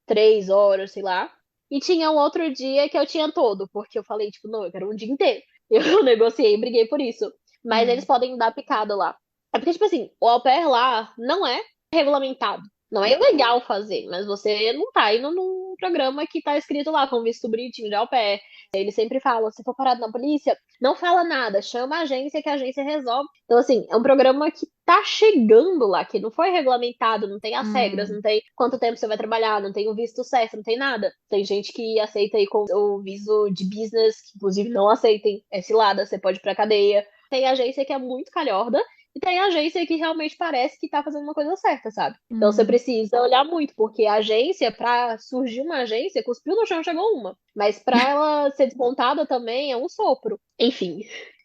3 horas, sei lá. E tinha um outro dia que eu tinha todo, porque eu falei, tipo, não, eu quero um dia inteiro. Eu negociei e briguei por isso. Mas eles podem dar picada lá. É porque, tipo assim, o au pair lá não é regulamentado. Não é ilegal fazer, mas você não tá indo num programa que tá escrito lá, com visto bonitinho de au pair. Ele sempre fala, se for parado na polícia, não fala nada, chama a agência que a agência resolve. Então, assim, é um programa que tá chegando lá, que não foi regulamentado, não tem as regras, não tem quanto tempo você vai trabalhar, não tem o visto certo, não tem nada. Tem gente que aceita aí com o visto de business, que inclusive não aceitem, é cilada, você pode ir pra cadeia. Tem agência que é muito calhorda, e tem agência que realmente parece que tá fazendo uma coisa certa, sabe? Então você precisa olhar muito, porque a agência, pra surgir uma agência, cuspiu no chão, chegou uma. Mas pra ela ser desmontada também é um sopro. Enfim,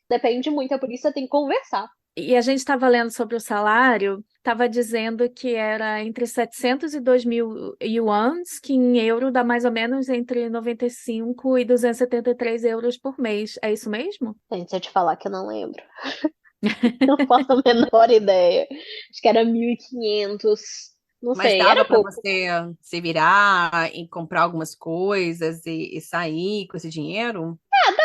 depende muito, é por isso que você tem que conversar. E a gente estava lendo sobre o salário, estava dizendo que era entre 700 e 2.000 yuans, que em euro dá mais ou menos entre 95 e 273 euros por mês. É isso mesmo? Gente, se eu te falar que eu não lembro. Não faço a menor ideia. Acho que era 1.500. Não Mas sei, dava era para pouco. você se virar e comprar algumas coisas e sair com esse dinheiro?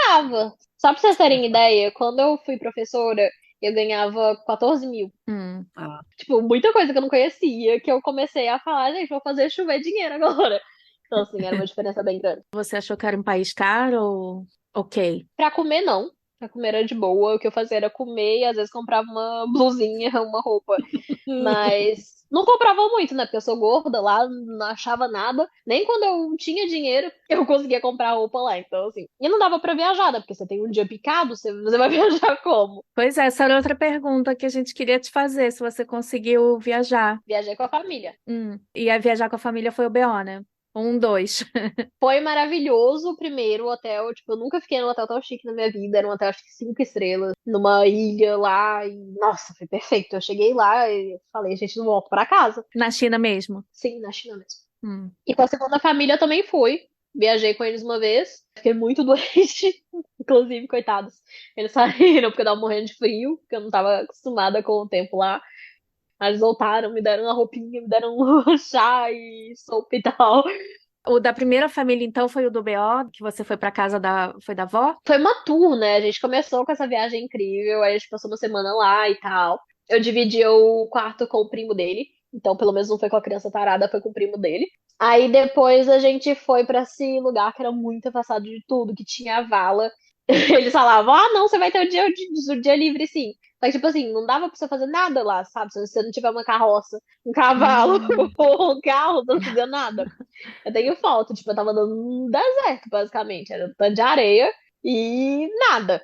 Dava. Só pra vocês terem ideia, quando eu fui professora, eu ganhava 14 mil. Hum. Ah, Tipo, muita coisa que eu não conhecia, que eu comecei a falar, gente, vou fazer chover dinheiro agora. Então, assim, era uma diferença bem grande. Você achou que era um país caro ou ok? Pra comer, não. Pra comer era de boa. O que eu fazia era comer e às vezes comprava uma blusinha, uma roupa. Mas não comprava muito, né? Porque eu sou gorda lá, não achava nada. Nem quando eu tinha dinheiro, eu conseguia comprar roupa lá. Então, assim. E não dava pra viajar, né? Porque você tem um dia picado, você vai viajar como? Pois é, essa era outra pergunta que a gente queria te fazer, se você conseguiu viajar. Viajei com a família. E aí viajar com a família foi o BO, né? Dois. Foi maravilhoso o primeiro hotel. Tipo, eu nunca fiquei num hotel tão chique na minha vida. Era um hotel, acho que 5 estrelas, numa ilha lá. E, nossa, foi perfeito. Eu cheguei lá e falei, gente, não volto pra casa. Na China mesmo. Sim, na China mesmo. Hum. E com a segunda família eu também fui. Viajei com eles uma vez. Fiquei muito doente. Inclusive, coitados. Eles saíram porque eu tava morrendo de frio. Porque eu não tava acostumada com o tempo lá. Mas eles voltaram, me deram uma roupinha, me deram um chá e sopa e tal. O da primeira família, então, foi o do BO, que você foi pra casa foi da avó? Foi uma tour, né? A gente começou com essa viagem incrível. Aí a gente passou uma semana lá e tal. Eu dividi o quarto com o primo dele. Então, pelo menos não foi com a criança tarada, foi com o primo dele. Aí depois a gente foi pra esse lugar que era muito afastado de tudo, que tinha a vala. Eles falavam, ah, não, você vai ter o dia livre, sim. Mas, tipo assim, não dava pra você fazer nada lá, sabe? Se você não tiver uma carroça, um cavalo ou um carro, você não fazia nada. Eu tenho foto, tipo, eu tava andando num deserto, basicamente. Era um tanto de areia e nada.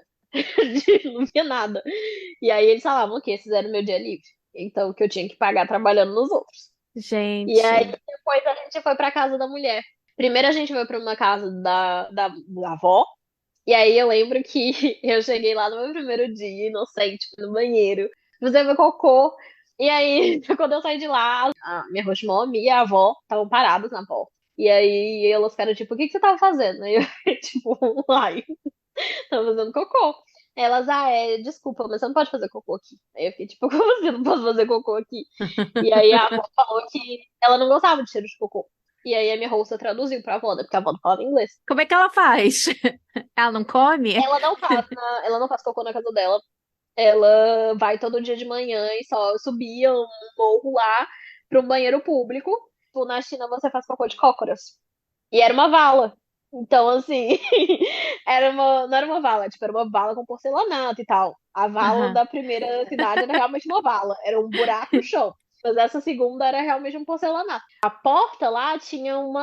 Não via nada. E aí eles falavam que esses eram meu dia livre. Então, que eu tinha que pagar trabalhando nos outros. E aí Gente. depois a gente foi pra casa da mulher. Primeiro a gente foi pra uma casa da avó. E aí eu lembro que eu cheguei lá no meu primeiro dia, inocente, no banheiro, fazer meu cocô. E aí, quando eu saí de lá, a minha hostmom e a avó estavam paradas na porta. E aí elas ficaram tipo, o que que você tava fazendo? Aí eu, tipo, ai, tava fazendo cocô. Elas, desculpa, mas você não pode fazer cocô aqui. Aí eu fiquei tipo, como assim eu não posso fazer cocô aqui? E aí a avó falou que ela não gostava de cheiro de cocô. E aí a minha hosta traduziu pra avó, né? Porque a avó não falava inglês. Como é que ela faz? Ela não come? Ela não faz cocô na casa dela. Ela vai todo dia de manhã e só subia um morro lá para um banheiro público. Tipo, na China você faz cocô de cócoras. E era uma vala. Então, assim, não era uma vala, tipo, era uma vala com porcelanato e tal. A vala Aham. da primeira cidade era realmente uma vala, era um buraco no chão. Mas essa segunda era realmente um porcelanato. A porta lá tinha um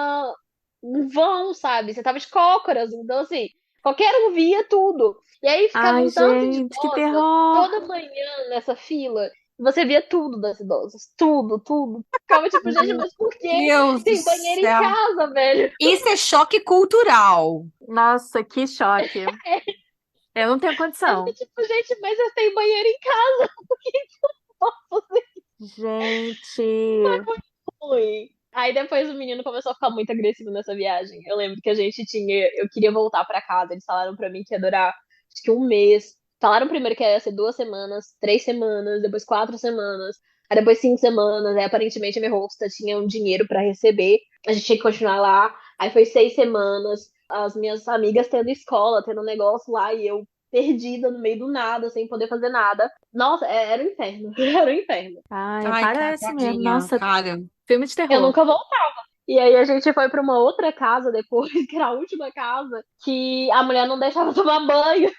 vão, sabe? Você tava de cócoras, então, assim, qualquer um via tudo. E aí ficava Ai, um tanto de gente, que idosa terror! toda manhã nessa fila. Você via tudo das idosas. Tudo, tudo. Ficava tipo, gente, Meu mas por que Deus do tem banheiro em céu. casa, velho? Isso é choque cultural. Nossa, que choque. Eu não tenho Eu fiquei condição. tipo, gente, mas eu tenho banheiro em casa. Por que que eu não posso fazer Gente. ruim? Aí depois o menino começou a ficar muito agressivo nessa viagem. Eu lembro que a gente tinha. Eu queria voltar pra casa. Eles falaram pra mim que ia durar acho que um mês. Falaram primeiro que ia ser 2 semanas, 3 semanas, depois 4 semanas, aí depois 5 semanas. Aí aparentemente a minha hosta tinha um dinheiro pra receber. A gente tinha que continuar lá. Aí foi 6 semanas. As minhas amigas tendo escola, tendo um negócio lá, e eu perdida no meio do nada, sem poder fazer nada. Nossa, era um inferno. Era um inferno. Ai, Ai, cara, parece mesmo. tadinha, Nossa, cara. filme de Eu terror. nunca voltava. E aí a gente foi pra uma outra casa depois, que era a última casa, que a mulher não deixava tomar banho.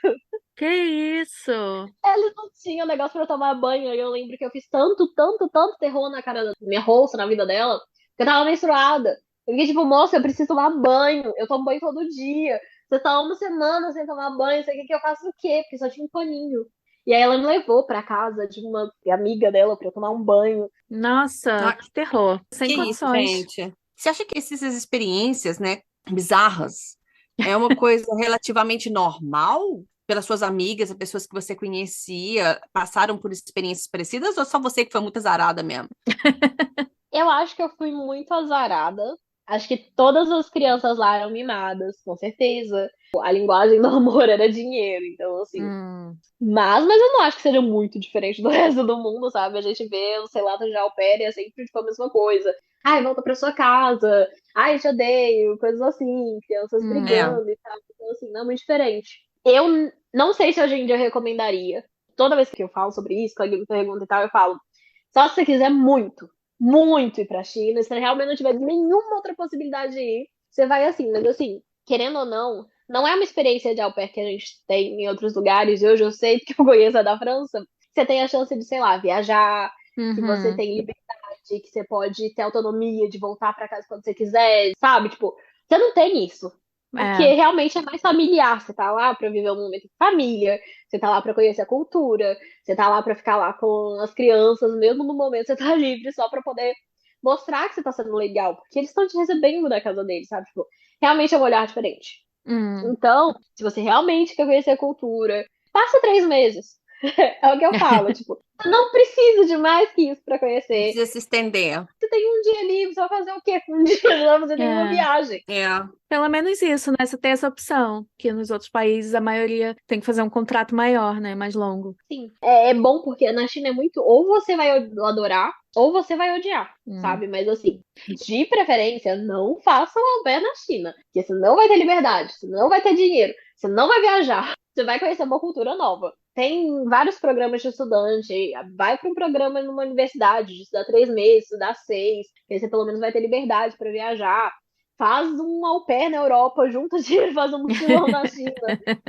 Que isso? Eles não tinham negócio pra eu tomar banho. E eu lembro que eu fiz tanto, tanto, tanto terror na cara da minha roça, na vida dela, que eu tava menstruada. Eu fiquei tipo, moça, eu preciso tomar banho. Eu tomo banho todo dia. Você tá uma semana sem tomar banho, você quer que eu faça o quê? Porque só tinha um paninho. E aí ela me levou pra casa de uma amiga dela pra eu tomar um banho. Nossa, Ah, que terror. Sem que isso, condições. gente? Você acha que essas experiências, né, bizarras, é uma coisa relativamente normal? Pelas suas amigas, as pessoas que você conhecia, passaram por experiências parecidas ou só você que foi muito azarada mesmo? Eu acho que eu fui muito azarada. Acho que todas as crianças lá eram mimadas, com certeza. A linguagem do amor era dinheiro, então assim. Hum, Mas eu não acho que seja muito diferente do resto do mundo, sabe? A gente vê os relatos de au pair e é sempre tipo a mesma coisa. Ai, volta pra sua casa. Ai, te odeio. Coisas assim, crianças É. brigando e tal. Então, assim, não é muito diferente. Eu não sei se hoje em dia eu recomendaria. Toda vez que eu falo sobre isso, que alguém me pergunta e tal, eu falo. Só se você quiser muito, muito ir pra China, se você realmente não tiver nenhuma outra possibilidade de ir, você vai assim. Mas assim, querendo ou não, não é uma experiência de au pair que a gente tem em outros lugares. E hoje eu sei que eu conheço a da França. Você tem a chance de, sei lá, viajar, que você uhum, tem liberdade, que você pode ter autonomia de voltar pra casa quando você quiser, sabe? Tipo, você não tem isso. Porque é. realmente é mais familiar. Você tá lá pra viver um momento de família, você tá lá pra conhecer a cultura, você tá lá pra ficar lá com as crianças, mesmo no momento você tá livre, só pra poder mostrar que você tá sendo legal, porque eles estão te recebendo na casa deles, sabe? Tipo, realmente é um olhar diferente. Hum. Então, se você realmente quer conhecer a cultura, passa 3 meses. É o que eu falo, tipo, não precisa de mais que isso pra Não conhecer. precisa se estender. Você tem um dia livre, você vai fazer o quê com um dia? Você vai fazer nenhuma É. viagem. É. Pelo menos isso, né? Você tem essa opção, que nos outros países a maioria tem que fazer um contrato maior, né? Mais longo. Sim, é bom porque na China é muito, ou você vai adorar, ou você vai odiar, Hum. sabe? Mas assim, de preferência, não faça um au pair na China, porque você não vai ter liberdade, você não vai ter dinheiro, você não vai viajar, você vai conhecer uma cultura nova. Tem vários programas de estudante, vai para um programa numa universidade, de estudar 3 meses, estudar 6, que aí você pelo menos vai ter liberdade para viajar. Faz um au pair na Europa, junta dinheiro, faz um mochilão na China,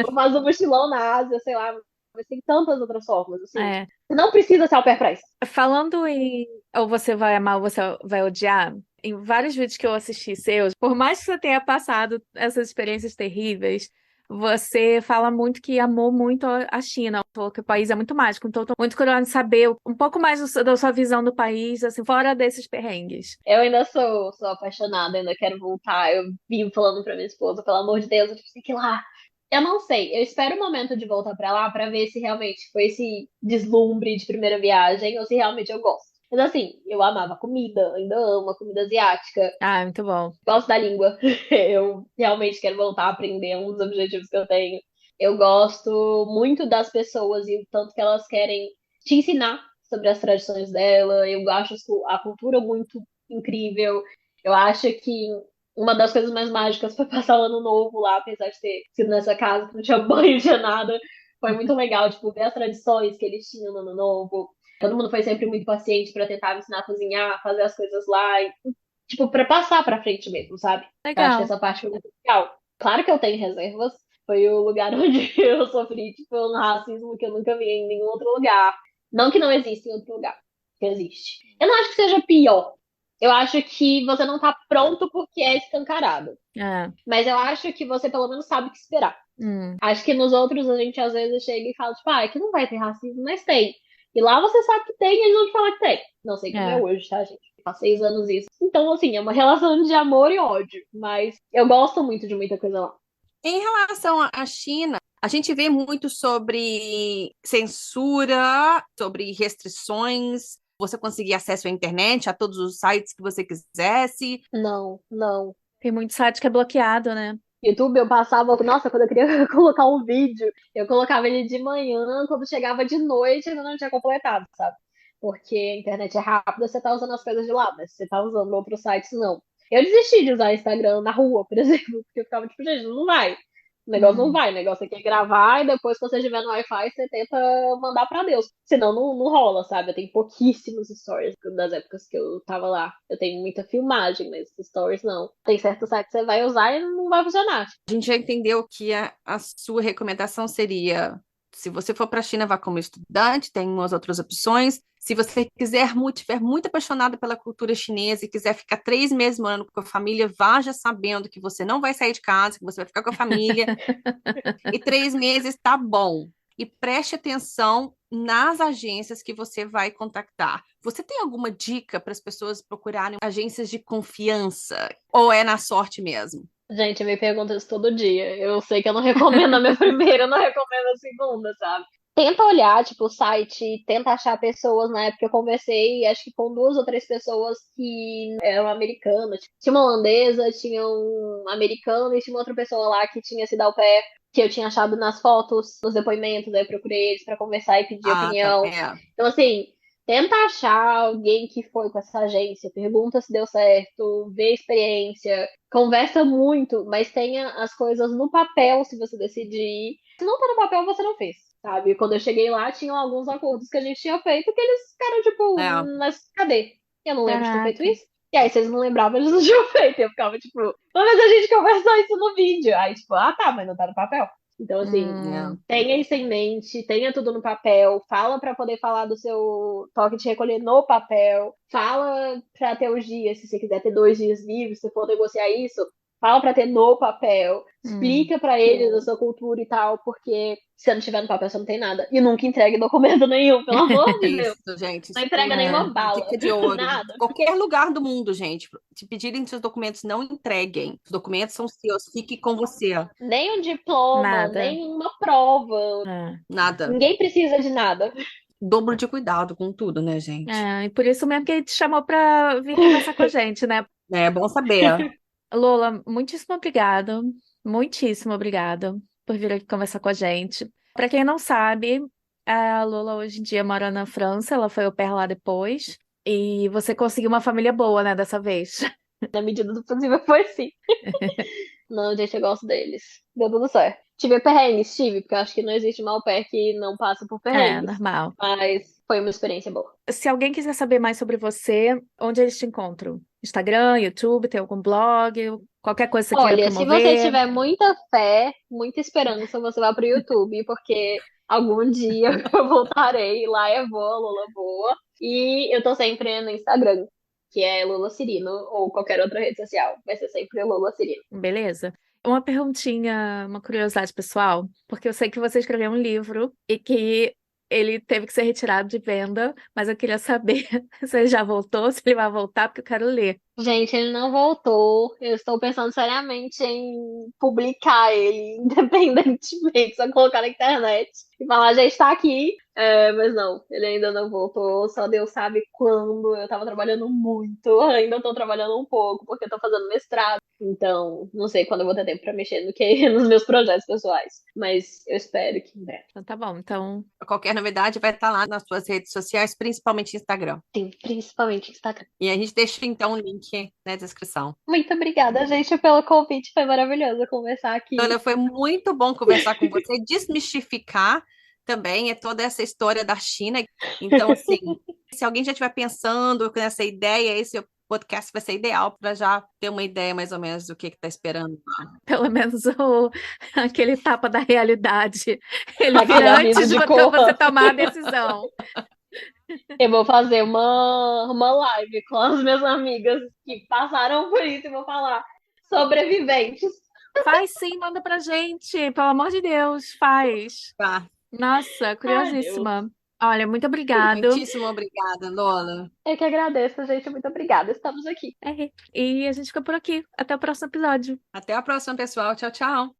ou faz um mochilão na Ásia, sei lá, mas tem tantas outras formas, assim. É. Você não precisa ser au pair pra isso. Falando em ou você vai amar ou você vai odiar, em vários vídeos que eu assisti seus, por mais que você tenha passado essas experiências terríveis, Você fala muito que amou muito a China, falou que o país é muito mágico, então estou muito curiosa de saber um pouco mais da sua visão do país, assim, fora desses perrengues. Eu ainda sou apaixonada, ainda quero voltar. Eu vivo falando pra minha esposa, pelo amor de Deus, eu tipo, tem que ir lá. Eu não sei, eu espero o momento de voltar pra lá pra ver se realmente foi esse deslumbre de primeira viagem ou se realmente eu gosto. Mas assim, eu amava comida, ainda amo a comida asiática, Ah, muito bom. gosto da língua. Eu realmente quero voltar a aprender, é um dos objetivos que eu tenho. Eu gosto muito das pessoas e o tanto que elas querem te ensinar sobre as tradições dela. Eu acho a cultura muito incrível. Eu acho que uma das coisas mais mágicas foi passar o ano novo lá, apesar de ter sido nessa casa que não tinha banho, não tinha nada. Foi muito legal, tipo, ver as tradições que eles tinham no ano novo. Todo mundo foi sempre muito paciente para tentar me ensinar a cozinhar, fazer as coisas lá. Tipo, pra passar pra frente mesmo, sabe? Eu acho que Legal. essa parte foi muito legal. Claro que eu tenho reservas. Foi o lugar onde eu sofri, tipo, um racismo que eu nunca vi em nenhum outro lugar. Não que não exista em outro lugar, que existe. Eu não acho que seja pior. Eu acho que você não tá pronto porque é escancarado. É. Mas eu acho que você pelo menos sabe o que esperar. Hum, Acho que nos outros a gente às vezes chega e fala, tipo, ah, aqui não vai ter racismo, mas tem. E lá você sabe que tem e eles vão te falar que tem. Não sei como é é. hoje, tá, gente? Faz 6 anos isso. Então, assim, é uma relação de amor e ódio. Mas eu gosto muito de muita coisa lá. Em relação à China, a gente vê muito sobre censura, sobre restrições, você conseguir acesso à internet, a todos os sites que você quisesse. Não, não. Tem muito site que é bloqueado, né? YouTube eu passava, nossa, quando eu queria colocar um vídeo, eu colocava ele de manhã, quando chegava de noite ainda não tinha completado, sabe? Porque a internet é rápida, você tá usando as coisas de lá, mas você tá usando outros sites, não. Eu desisti de usar Instagram na rua, por exemplo, porque eu ficava tipo, gente, não vai. O negócio não Hum. vai, o negócio é que é gravar e depois, quando você estiver no Wi-Fi, você tenta mandar pra Deus. Senão não rola, sabe? Eu tenho pouquíssimos stories das épocas que eu tava lá. Eu tenho muita filmagem, mas stories não. Tem certo site que você vai usar e não vai funcionar. A gente já entendeu que a sua recomendação seria: se você for para a China, vá como estudante, tem umas outras opções. Se você quiser muito, estiver muito apaixonado pela cultura chinesa e quiser ficar 3 meses morando com a família, vá já sabendo que você não vai sair de casa, que você vai ficar com a família. E 3 meses tá bom. E preste atenção nas agências que você vai contactar. Você tem alguma dica para as pessoas procurarem agências de confiança? Ou é na sorte mesmo? Gente, me pergunta isso todo dia. Eu sei que eu não recomendo a minha primeira, eu não recomendo a segunda, sabe? Tenta olhar, tipo, o site, tenta achar pessoas. Na época eu conversei, acho que com 2 ou 3 pessoas que eram americanas. Tinha uma holandesa, tinha um americano e tinha uma outra pessoa lá que tinha sido au pair, que eu tinha achado nas fotos, nos depoimentos. Aí eu procurei eles pra conversar e pedir Ah, tá. opinião. É. Então, assim, tenta achar alguém que foi com essa agência, pergunta se deu certo, vê a experiência, conversa muito, mas tenha as coisas no papel se você decidir ir. Se não tá no papel, você não fez, sabe? Quando eu cheguei lá, tinham alguns acordos que a gente tinha feito que eles ficaram tipo, É. mas cadê? Eu não lembro de ter feito Caraca. isso. E aí, se eles não lembravam, eles não tinham feito. Eu ficava tipo, mas a gente conversou isso no vídeo. Aí, tipo, ah tá, mas não tá no papel. Então, assim, É. tenha isso em mente, tenha tudo no papel, fala para poder falar do seu toque de recolher no papel, fala para ter os dias, se você quiser ter 2 dias livres, se for negociar isso, fala para ter no papel, Hum. explica para eles a sua cultura e tal, porque se não tiver no papel você não tem nada. E nunca entregue documento nenhum, pelo amor de Deus. Isso, gente. Não Isso entrega É. nenhuma bala, dica de ouro. nada. Qualquer lugar do mundo, gente. Se pedirem seus documentos, não entreguem. Os documentos são seus. Fique com você. Nem um diploma, Nada. nem uma prova. É. Nada. Ninguém precisa de nada. Dobro de cuidado com tudo, né, gente? É, e por isso mesmo que ele te chamou para vir conversar com a gente, né? É bom saber. Lola, muitíssimo obrigado. Muitíssimo obrigado por vir aqui conversar com a gente. Para quem não sabe, a Lola hoje em dia mora na França, ela foi au pair lá depois. E você conseguiu uma família boa, né, dessa vez. Na medida do possível foi sim. Não, gente, eu gosto deles. Deu tudo certo. Tive perrengues, tive, porque eu acho que não existe mal pé que não passa por É, perrengues. normal. Mas foi uma experiência boa. Se alguém quiser saber mais sobre você, onde eles te encontram? Instagram, YouTube, tem algum blog? Qualquer coisa que você queira Olha, se você promover? tiver muita fé, muita esperança, você vai pro YouTube, porque algum dia eu voltarei. Lá é boa, Lula boa. E eu tô sempre no Instagram, que é Lula Cirino, ou qualquer outra rede social. Vai ser sempre Lula Cirino. Beleza? Uma perguntinha, uma curiosidade pessoal, porque eu sei que você escreveu um livro e que ele teve que ser retirado de venda, mas eu queria saber se ele já voltou, se ele vai voltar, porque eu quero ler. Gente, ele não voltou. Eu estou pensando seriamente em publicar ele independentemente, só colocar na internet e falar, já está aqui. Mas não, ele ainda não voltou. Só Deus sabe quando. Eu tava trabalhando muito, ainda estou trabalhando um pouco, porque eu tô fazendo mestrado. Então, não sei quando eu vou ter tempo para mexer no que nos meus projetos pessoais. Mas eu espero que em breve. Então tá bom, então Qualquer novidade vai estar lá nas suas redes sociais, principalmente Instagram. Sim, principalmente Instagram. E a gente deixa então o link na descrição. Muito obrigada, gente, pelo convite. Foi maravilhoso conversar aqui. Olha, foi muito bom conversar com você, desmistificar também toda essa história da China. Então, assim, se alguém já estiver pensando nessa ideia, esse podcast vai ser ideal para já ter uma ideia mais ou menos do que está esperando. pelo menos aquele tapa da realidade, ele vir Aquele aviso antes de de você corra. tomar a decisão. Eu vou fazer uma live com as minhas amigas que passaram por isso e vou falar sobreviventes. Faz sim, manda pra gente, pelo amor de Deus, faz. Tá. Nossa, Ai, Deus. curiosíssima. Olha, muito obrigado. Muitíssimo obrigada, Lola. Eu que agradeço, gente. Muito obrigada. Estamos aqui. E a gente fica por aqui. Até o próximo episódio. Até a próxima, pessoal. Tchau, tchau.